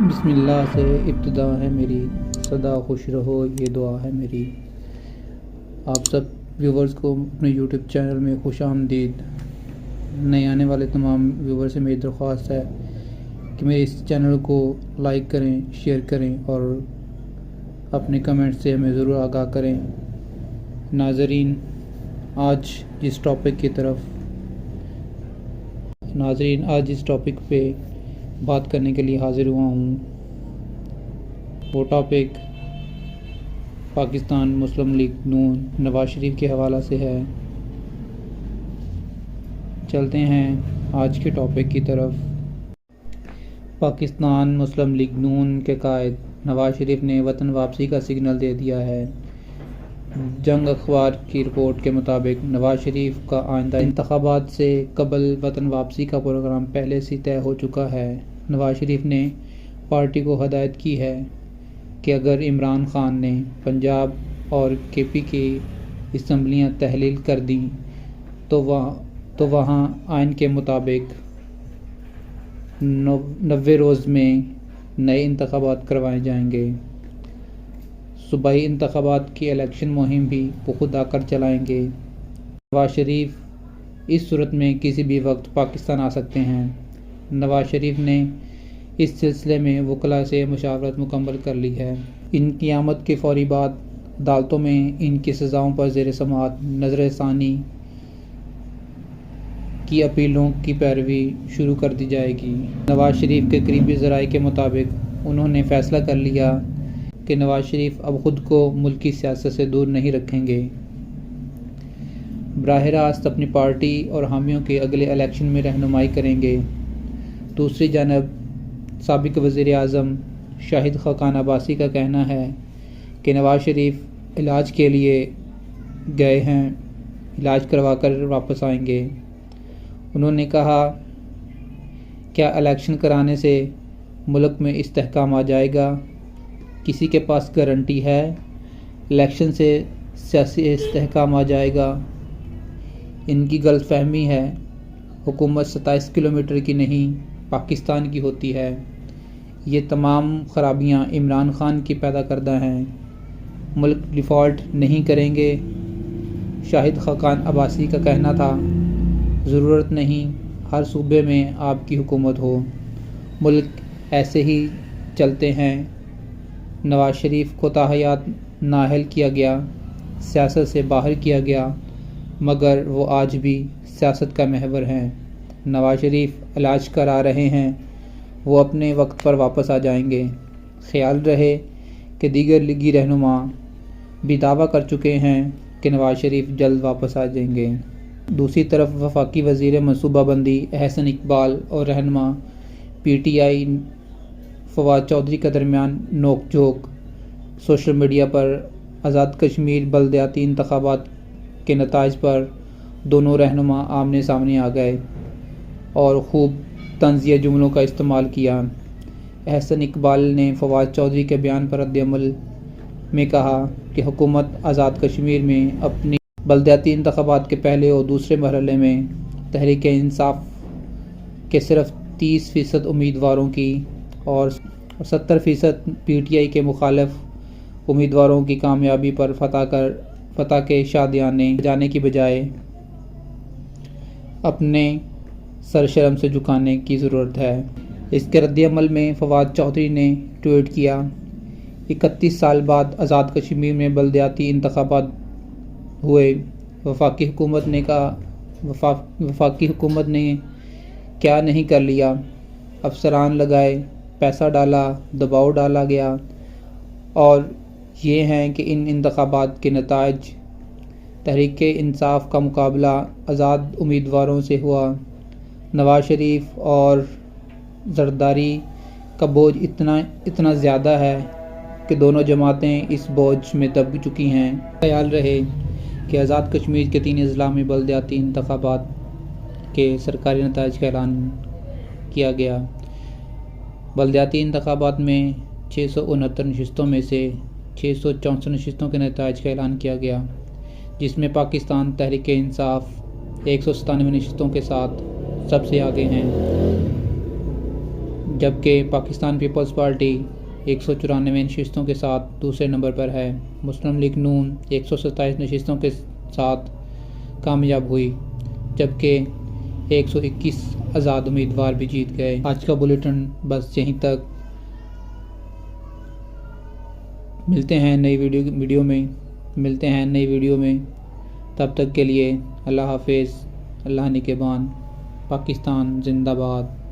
بسم اللہ سے ابتدا ہے میری، سدا خوش رہو یہ دعا ہے میری۔ آپ سب ویورز کو اپنے یوٹیوب چینل میں خوش آمدید۔ نئے آنے والے تمام ویورز سے میری درخواست ہے کہ میرے اس چینل کو لائک کریں، شیئر کریں اور اپنے کمنٹ سے ہمیں ضرور آگاہ کریں۔ ناظرین، آج جس ٹاپک پہ بات کرنے کے لیے حاضر ہوا ہوں وہ ٹاپک پاکستان مسلم لیگ نون نواز شریف کے حوالہ سے ہے۔ چلتے ہیں آج کے ٹاپک کی طرف۔ پاکستان مسلم لیگ نون کے قائد نواز شریف نے وطن واپسی کا سگنل دے دیا ہے۔ جنگ اخبار کی رپورٹ کے مطابق نواز شریف کا آئندہ انتخابات سے قبل وطن واپسی کا پروگرام پہلے سے طے ہو چکا ہے۔ نواز شریف نے پارٹی کو ہدایت کی ہے کہ اگر عمران خان نے پنجاب اور کے پی کی اسمبلیاں تحلیل کر دیں تو وہاں آئین کے مطابق 90 روز میں نئے انتخابات کروائے جائیں گے۔ صوبائی انتخابات کی الیکشن مہم بھی بخود آ کر چلائیں گے۔ نواز شریف اس صورت میں کسی بھی وقت پاکستان آ سکتے ہیں۔ نواز شریف نے اس سلسلے میں وکلاء سے مشاورت مکمل کر لی ہے۔ ان کی آمد کے فوری بعد عدالتوں میں ان کی سزاؤں پر زیر سماعت نظر ثانی کی اپیلوں کی پیروی شروع کر دی جائے گی۔ نواز شریف کے قریبی ذرائع کے مطابق انہوں نے فیصلہ کر لیا کہ نواز شریف اب خود کو ملکی سیاست سے دور نہیں رکھیں گے۔ براہ راست اپنی پارٹی اور حامیوں کے اگلے الیکشن میں رہنمائی کریں گے۔ دوسری جانب سابق وزیر اعظم شاہد خاقان عباسی کا کہنا ہے کہ نواز شریف علاج کے لیے گئے ہیں، علاج کروا کر واپس آئیں گے۔ انہوں نے کہا، کیا الیکشن کرانے سے ملک میں استحکام آ جائے گا؟ کسی کے پاس گارنٹی ہے الیکشن سے سیاسی استحکام آ جائے گا؟ ان کی غلط فہمی ہے۔ حکومت 27 کلومیٹر کی نہیں، پاکستان کی ہوتی ہے۔ یہ تمام خرابیاں عمران خان کی پیدا کردہ ہیں۔ ملک ڈیفالٹ نہیں کریں گے۔ شاہد خاقان عباسی کا کہنا تھا، ضرورت نہیں ہر صوبے میں آپ کی حکومت ہو، ملک ایسے ہی چلتے ہیں۔ نواز شریف کو تاحیات نااہل کیا گیا، سیاست سے باہر کیا گیا، مگر وہ آج بھی سیاست کا محور ہیں۔ نواز شریف علاج کرا رہے ہیں، وہ اپنے وقت پر واپس آ جائیں گے۔ خیال رہے کہ دیگر لیگی رہنما بھی دعویٰ کر چکے ہیں کہ نواز شریف جلد واپس آ جائیں گے۔ دوسری طرف وفاقی وزیر منصوبہ بندی احسن اقبال اور رہنما P T I Fawad Chaudhry کے درمیان نوک جھوک۔ سوشل میڈیا پر آزاد کشمیر بلدیاتی انتخابات کے نتائج پر دونوں رہنما آمنے سامنے آ گئے اور خوب طنزیہ جملوں کا استعمال کیا۔ احسن اقبال نے فواد چودھری کے بیان پر رد عمل میں کہا کہ حکومت آزاد کشمیر میں اپنی بلدیاتی انتخابات کے پہلے اور دوسرے مرحلے میں تحریک انصاف کے صرف 30% امیدواروں کی اور 70% پی ٹی آئی کے مخالف امیدواروں کی کامیابی پر فتح کے شادیانے جانے کی بجائے اپنے سر شرم سے جھکانے کی ضرورت ہے۔ اس کے رد عمل میں فواد چودھری نے ٹویٹ کیا، 31 سال بعد آزاد کشمیر میں بلدیاتی انتخابات ہوئے۔ وفاقی حکومت نے کیا نہیں کر لیا؟ افسران لگائے، پیسہ ڈالا، دباؤ ڈالا گیا، اور یہ ہیں کہ ان انتخابات کے نتائج تحریک انصاف کا مقابلہ آزاد امیدواروں سے ہوا۔ نواز شریف اور زرداری کا بوجھ اتنا زیادہ ہے کہ دونوں جماعتیں اس بوجھ میں دب چکی ہیں۔ خیال رہے کہ آزاد کشمیر کے 3 اضلاع میں بلدیاتی انتخابات کے سرکاری نتائج کا اعلان کیا گیا۔ بلدیاتی انتخابات میں 669 نشستوں میں سے 664 نشستوں کے نتائج کا اعلان کیا گیا، جس میں پاکستان تحریک انصاف 197 نشستوں کے ساتھ سب سے آگے ہیں۔ جبکہ پاکستان پیپلز پارٹی 194 نشستوں کے ساتھ دوسرے نمبر پر ہے۔ مسلم لیگ نون 127 نشستوں کے ساتھ کامیاب ہوئی، جبکہ 121 آزاد امیدوار بھی جیت گئے۔ آج کا بلیٹن بس یہیں تک، ملتے ہیں نئی ویڈیو میں، تب تک کے لیے اللہ حافظ، اللہ نگہبان، پاکستان زندہ باد۔